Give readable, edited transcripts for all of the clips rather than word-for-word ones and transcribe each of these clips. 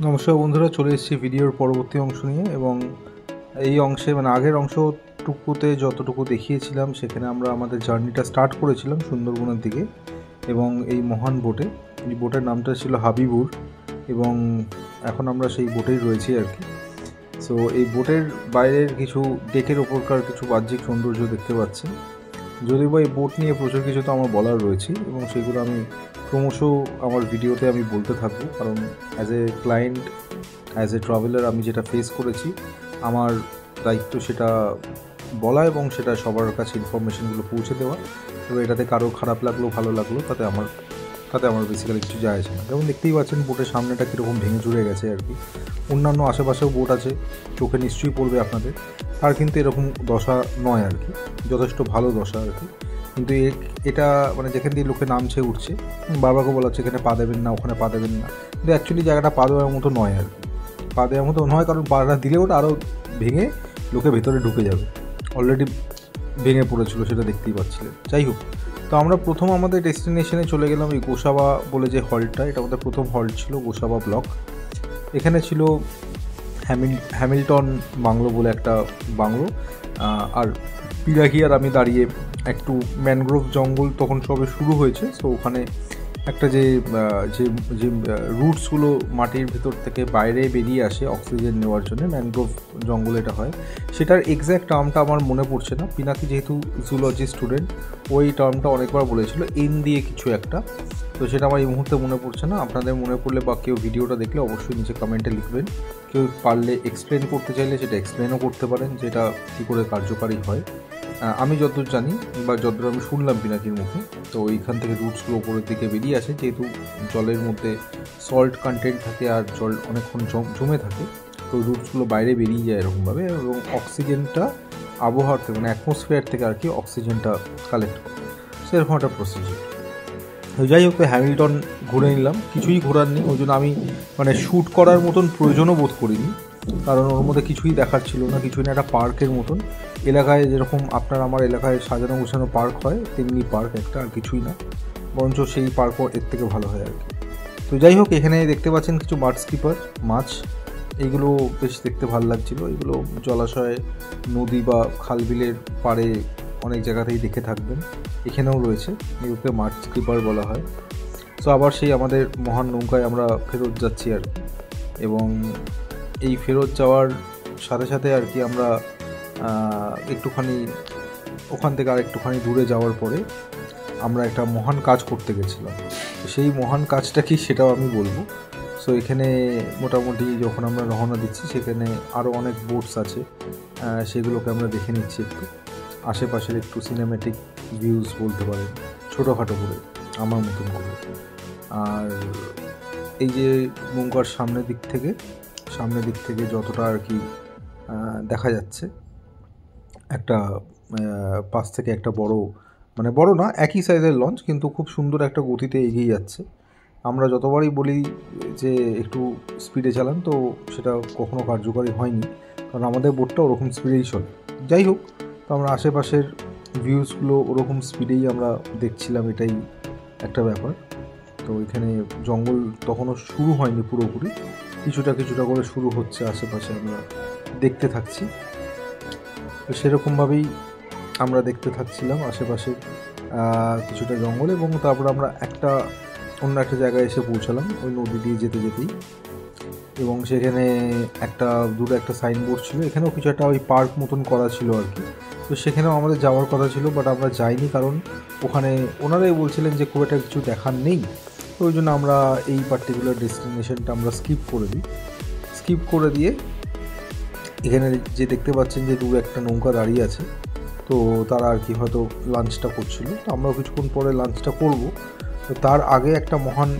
নমস্কার বন্ধুরা, চলে এসেছি ভিডিওর পরবর্তী অংশ নিয়ে। এবং এই অংশে আগের অংশটুকুতে যতটুকু দেখিয়েছিলাম সেখানে আমরা আমাদের জার্নিটা স্টার্ট করেছিলাম সুন্দরবনের দিকে এবং এই মহান বোটে। এই বোটের নামটা ছিল হাবিবুর এবং এখন আমরা সেই বোটেই রয়েছি আর কি। সো এই বোটের বাইরের কিছু ডেকের ওপরকার কিছু বাহ্যিক সৌন্দর্য দেখতে পাচ্ছেন। যদিও বা এই বোট নিয়ে প্রচুর কিছু তো আমার বলার রয়েছে এবং সেগুলো আমি ক্রমশ আমার ভিডিওতে আমি বলতে থাকবো, কারণ as a client, as a traveller আমি যেটা ফেস করেছি আমার দায়িত্ব সেটা বলা এবং সেটা সবার কাছে ইনফরমেশনগুলো পৌঁছে দেওয়া। তবে এটাতে কারো খারাপ লাগলো ভালো লাগলো তাতে আমার বেসিক্যালি কিছু যায় আসে না। যেমন দেখতেই পাচ্ছেন বোটের সামনেটা কীরকম ভেঙে চুরে গেছে আর কি। অন্যান্য আশেপাশেও বোট আছে, চোখে নিশ্চয়ই পড়বে আপনাদের, আর কিন্তু এরকম দশা নয় আর কি, যথেষ্ট ভালো দশা আর কি। কিন্তু এটা যেখান দিয়ে লোকে নামছে উঠছে, বারবার বলা হচ্ছে এখানে পা দেবেন না, ওখানে পা দেবেন না, কিন্তু অ্যাকচুয়ালি জায়গাটা পা দেওয়ার মতো নয় আর কি। পা দেওয়ার মতো নয়, কারণ পাটা দিলে ওটা আরও ভেঙে লোকে ভেতরে ঢুকে যাবে। অলরেডি ভেঙে পড়েছিল, সেটা দেখতেই পাচ্ছিলেন। যাই হোক, তো আমরা প্রথম আমাদের ডেস্টিনেশনে চলে গেলাম এই গোসাবা বলে যে হল্টটা, এটা আমাদের প্রথম হল্ট ছিল গোসাবা ব্লক। এখানে ছিল হ্যামিল্টন বাংলো বলে একটা বাংলো। আর পিরাকিয়ার আমি দাঁড়িয়ে একটু ম্যানগ্রোভ জঙ্গল তখন সবে শুরু হয়েছে। সো ওখানে একটা যে রুটসগুলো মাটির ভেতর থেকে বাইরে বেরিয়ে আসে অক্সিজেন নেওয়ার জন্য, ম্যানগ্রোভ জঙ্গল এটা হয়। সেটার এক্স্যাক্ট টার্মটা আমার মনে পড়ছে না। পিনাকি যেহেতু জুলজি স্টুডেন্ট, ওই টার্মটা অনেকবার বলেছিল এন দিয়ে কিছু একটা, তো সেটা আমার এই মুহূর্তে মনে পড়ছে না। আপনাদের মনে পড়লে বা কেউ ভিডিওটা দেখলে অবশ্যই নিচে কমেন্টে লিখবেন। কেউ পারলে এক্সপ্লেন করতে চাইলে সেটা এক্সপ্লেনও করতে পারেন, যেটা কী করে কার্যকারী হয়। আমি যতদূর জানি বা যতদূর আমি শুনলাম পিনাকির মুখে, তো ওইখান থেকে রুটসগুলো ওপরের দিকে বেরিয়ে আসে। যেহেতু জলের মধ্যে সল্ট কন্টেন্ট থাকে আর জল অনেকক্ষণ জমে থাকে, তো রুটসগুলো বাইরে বেরিয়ে যায় এরকমভাবে, এবং অক্সিজেনটা আবহাওয়ার থেকে অ্যাটমসফিয়ার থেকে আর কি অক্সিজেনটা কালেক্ট করে, সেরকম একটা প্রসিজার। তো যাই হোক, হ্যামিল্টন ঘুরে নিলাম, কিছুই ঘোরার নেই। ওই জন্য আমি শ্যুট করার মতন প্রয়োজনও বোধ করিনি, কারণ ওর মধ্যে কিছুই দেখার ছিল না, কিছুই না। একটা পার্কের মতন এলাকায় যেরকম আপনার আমার এলাকায় সাজানো গোছানো পার্ক হয়, তেমনি পার্ক একটা, আর কিছুই না। বরঞ্চ সেই পার্কও এর থেকে ভালো হয় আর কি। তো যাই হোক, এখানে দেখতে পাচ্ছেন কিছু মাড স্কিপার মাছ, এইগুলো বেশ দেখতে ভালো লাগছিলো। এগুলো জলাশয়, নদী বা খাল বিলের পাড়ে অনেক জায়গাতেই দেখে থাকবেন, এখানেও রয়েছে। এগুলোকে মাড স্কিপার বলা হয়। তো আবার সেই আমাদের মহান নৌকায় আমরা ফেরত যাচ্ছি আর কি। এবং এই ফেরত যাওয়ার সাথে সাথে আর কি আমরা একটুখানি ওখান থেকে আর একটুখানি দূরে যাওয়ার পরে আমরা একটা মহান কাজ করতে গেছিলাম। সেই মহান কাজটা কি সেটাও আমি বলবো। সো এখানে মোটামুটি যখন আমরা রওনা দিচ্ছি সেখানে আরও অনেক বোটস আছে, সেগুলোকে আমরা দেখে নিচ্ছি একটু। আশেপাশের একটু সিনেমেটিক ভিউজ বলতে পারেন, ছোটোখাটো করে আমার মতন করে। আর এই যে নৌকার সামনের দিক থেকে যতটা আর কি দেখা যাচ্ছে, একটা পাশ থেকে একটা বড় না, একই সাইজের লঞ্চ, কিন্তু খুব সুন্দর একটা গতিতে এগিয়ে যাচ্ছে। আমরা যতবারই বলি যে একটু স্পিডে চালান, তো সেটা কখনো কার্যকরী হয়নি, কারণ আমাদের বোটটা ওরকম স্পিডেই চলে। যাই হোক, তো আমরা আশেপাশের ভিউজগুলো ওরকম স্পিডেই আমরা দেখছিলাম, এটাই একটা ব্যাপার। তো এখানে জঙ্গল তখনও শুরু হয়নি পুরোপুরি, কিছুটা করে শুরু হচ্ছে, আশেপাশে আমরা দেখতে থাকছি। তো সেরকমভাবেই আমরা দেখতে থাকছিলাম আশেপাশে কিছুটা জঙ্গল, এবং তারপর আমরা অন্য একটা জায়গায় এসে পৌঁছালাম ওই নদী দিয়ে যেতেই। এবং সেখানে দূরে একটা সাইনবোর্ড ছিল, এখানেও কিছু একটা ওই পার্ক মতন করা ছিল আর কি। তো সেখানেও আমাদের যাওয়ার কথা ছিল, বাট আমরা যাইনি, কারণ ওখানে ওনারাই বলছিলেন যে খুব একটা কিছু দেখার নেই। তো ওই জন্য আমরা এই পার্টিকুলার ডেস্টিনেশনটা আমরা স্কিপ করে দিয়ে এখানে যে দেখতে পাচ্ছেন যে দূরে একটা নৌকা দাঁড়িয়ে আছে, তো তারা আর কি হয়তো লাঞ্চটা করছিল। তো আমরাও কিছুক্ষণ পরে লাঞ্চটা করব। তো তার আগে একটা মহান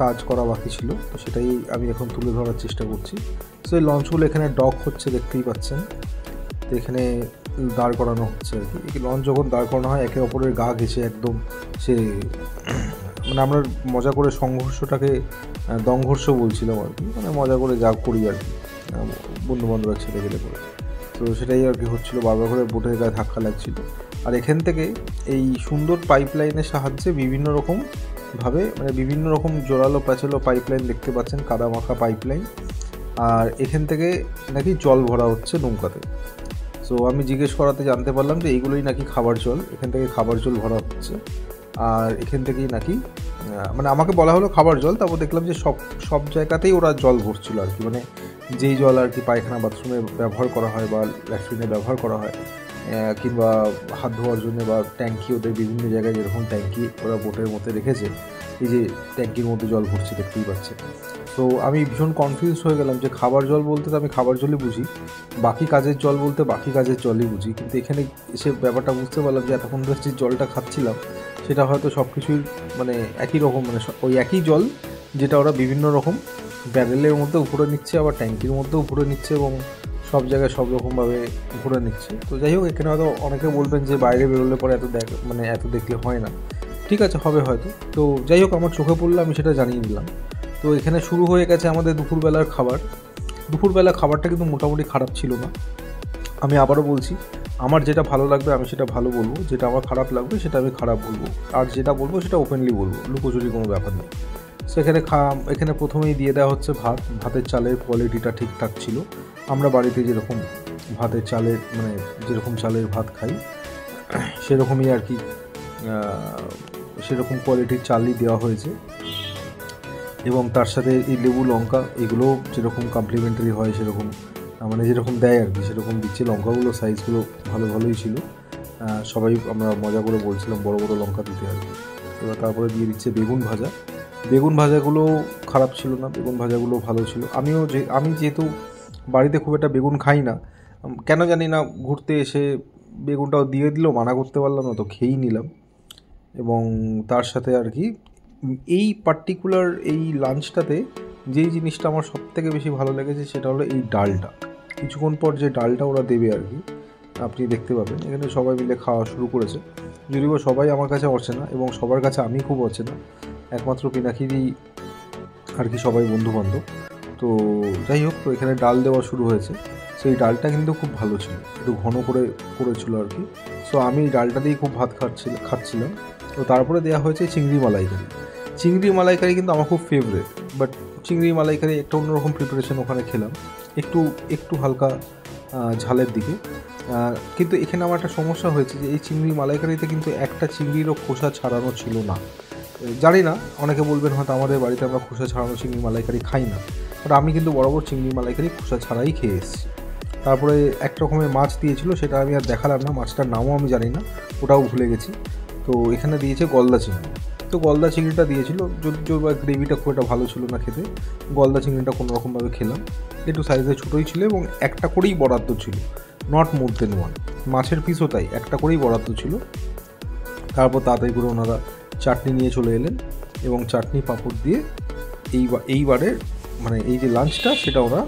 কাজ করা বাকি ছিল, তো সেটাই আমি এখন তুলে ধরার চেষ্টা করছি। সো এই লঞ্চগুলো এখানে ডক হচ্ছে, দেখতেই পাচ্ছেন। তো এখানে দাঁড় করানো হচ্ছে আর কি। এই লঞ্চ যখন দাঁড় করানো হয়, একে অপরের গা ঘেঁষে একদম সে আমরা মজা করে সংঘর্ষটাকে দংঘর্ষ বলছিলাম আর কি, মজা করে যা করি আর কি বন্ধুবান্ধবের ছেলে গেলে করে। তো সেটাই আর কি হচ্ছিলো, বারবার করে বোটের গায়ে ধাক্কা লাগছিল। আর এখান থেকে এই সুন্দর পাইপলাইনের সাহায্যে বিভিন্ন রকম ভাবে মানে বিভিন্ন রকম জোরালো প্যাচালো পাইপলাইন দেখতে পাচ্ছেন, কাদা মাখা পাইপলাইন, আর এখান থেকে নাকি জল ভরা হচ্ছে নৌকাতে। সো আমি জিজ্ঞেস করাতে জানতে পারলাম যে এইগুলোই নাকি খাবার জল, এখান থেকে খাবার জল ভরা হচ্ছে, আর এখান থেকেই নাকি মানে আমাকে বলা হলো খাবার জল, তারপর দেখলাম যে সব জায়গাতেই ওরা জল ভরছিল আর কি, মানে যেই জল আর কি পায়খানা বাথরুমে ব্যবহার করা হয় বা ল্যাট্রিনে ব্যবহার করা হয়, কিংবা হাত ধোয়ার জন্য, বা ট্যাঙ্কি, ওদের বিভিন্ন জায়গায় যেরকম ট্যাঙ্কি ওরা বোটের মধ্যে রেখেছে, এই যে ট্যাঙ্কির মধ্যে জল ভরছে দেখতেই পাচ্ছে। তো আমি ভীষণ কনফিউজ হয়ে গেলাম যে খাবার জল বলতে তো আমি খাবার জলই বুঝি, বাকি কাজের জল বলতে বাকি কাজের জলই বুঝি, কিন্তু এখানে এসে ব্যাপারটা বুঝতে পারলাম যে এতক্ষণ ধরে যে জলটা খাচ্ছিলাম সেটা হয়তো সব কিছুই মানে একই রকম, মানে ওই একই জল যেটা ওরা বিভিন্ন রকম ব্যারেলের মধ্যে ভরে নিচ্ছে, আবার ট্যাঙ্কির মধ্যেও ভরে নিচ্ছে, এবং সব জায়গায় সব রকমভাবে ভরে নিচ্ছে। তো যাই হোক, এখানে হয়তো অনেকে বলবেন যে বাইরে বেরোলে পরে এত দেখলে হয় না, ঠিক আছে হবে হয়তো। তো যাই হোক, আমার চোখে পড়লো, আমি সেটা জানিয়ে দিলাম। তো এখানে শুরু হয়ে গেছে আমাদের দুপুরবেলার খাবার। দুপুরবেলা খাবারটা কিন্তু মোটামুটি খারাপ ছিল না। আমি আবারও বলছি, আমার যেটা ভালো লাগবে আমি সেটা ভালো বলবো, যেটা আমার খারাপ লাগবে সেটা আমি খারাপ বলবো, আর যেটা বলবো সেটা ওপেনলি বলবো, লুকোচুরি কোনো ব্যাপার নেই। সেখানে এখানে প্রথমেই দিয়ে দেওয়া হচ্ছে ভাতের চালের কোয়ালিটিটা ঠিকঠাক ছিল। আমরা বাড়িতে যেরকম ভাতের চালের মানে যেরকম চালের ভাত খাই সেরকমই আর কি, সেরকম কোয়ালিটির চালই দেওয়া হয়েছে, এবং তার সাথে এই লেবু লঙ্কা এগুলো যেরকম কমপ্লিমেন্টারি হয় সেরকম মানে যেরকম দেয় আর কি সেরকম দিচ্ছে। লঙ্কাগুলো সাইজগুলো ভালোই ছিল, সবাই আমরা মজা করে বলছিলাম বড় বড় লঙ্কা দিতে আর কি। এবার তারপরে দিয়ে দিচ্ছে বেগুন ভাজাগুলো খারাপ ছিল না, বেগুন ভাজাগুলো ভালো ছিল। আমি যেহেতু বাড়িতে খুব একটা বেগুন খাই না, কেন জানি না ঘুরতে এসে বেগুনটাও দিয়ে দিল, মানা করতে পারলাম না, তো খেয়েই নিলাম। এবং তার সাথে আর কি এই পার্টিকুলার এই লাঞ্চটাতে যেই জিনিসটা আমার সবথেকে বেশি ভালো লেগেছে সেটা হলো এই ডালটা। কিছুক্ষণ পর যে ডালটা ওরা দেবে আর কি, আপনি দেখতে পাবেন এখানে সবাই মিলে খাওয়া শুরু করেছে, যদিও সবাই আমার কাছে অচেনা এবং সবার কাছে আমি খুব অচেনা, একমাত্র পিনাকিরই আর কি সবাই বন্ধুবান্ধব। তো যাই হোক, তো এখানে ডাল দেওয়া শুরু হয়েছে। সেই ডালটা কিন্তু খুব ভালো ছিল, একটু ঘন করে করেছিল আর কি। সো আমি ডালটা দিয়েই খুব ভাত খাচ্ছিলাম। তো তারপরে দেওয়া হয়েছে চিংড়ি মালাইকারি কিন্তু আমার খুব ফেভারিট, বাট চিংড়ি মালাইকারি একটা অন্যরকম প্রিপারেশন ওখানে খেলাম, একটু হালকা ঝালের দিকে। কিন্তু এখানে আমার একটা সমস্যা হয়েছে যে এই চিংড়ি মালাইকারিতে কিন্তু একটা চিংড়িরও খোসা ছাড়ানো ছিল না। জানি না, অনেকে বলবেন হয়তো আমাদের বাড়িতে আমরা খোসা ছাড়ানো চিংড়ি মালাইকারি খাই না, বাট আমি কিন্তু বরাবর চিংড়ি মালাইকারি খোসা ছাড়াই খেয়ে এসেছি। তারপরে এক রকমের মাছ দিয়েছিল, সেটা আমি আর দেখালাম না, মাছটার নামও আমি জানি না, ওটাও ভুলে গেছি। তো এখানে দিয়েছে গলদা চিংড়ি। তো গলদা চিংড়িটা দিয়েছিল, যদিও বা গ্রেভিটা খুব একটা ভালো ছিল না খেতে। গলদা চিংড়িটা কোনোরকমভাবে খেলাম, একটু সাইজে ছোটোই ছিল এবং একটা করেই বরাদ্দ ছিল, নট মোর দেন ওয়ান। মাছের পিসও তাই একটা করেই বরাদ্দ ছিল। তারপর তাড়াতাড়ি করে ওনারা চাটনি নিয়ে চলে এলেন এবং চাটনি পাঁপড় দিয়ে এইবারের মানে এই যে লাঞ্চটা সেটা ওরা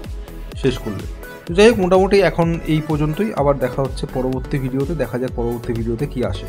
শেষ করলেন। তো যাই হোক, মোটামুটি এখন এই পর্যন্তই। আবার দেখা হচ্ছে পরবর্তী ভিডিওতে, দেখা যাক পরবর্তী ভিডিওতে কী আসে।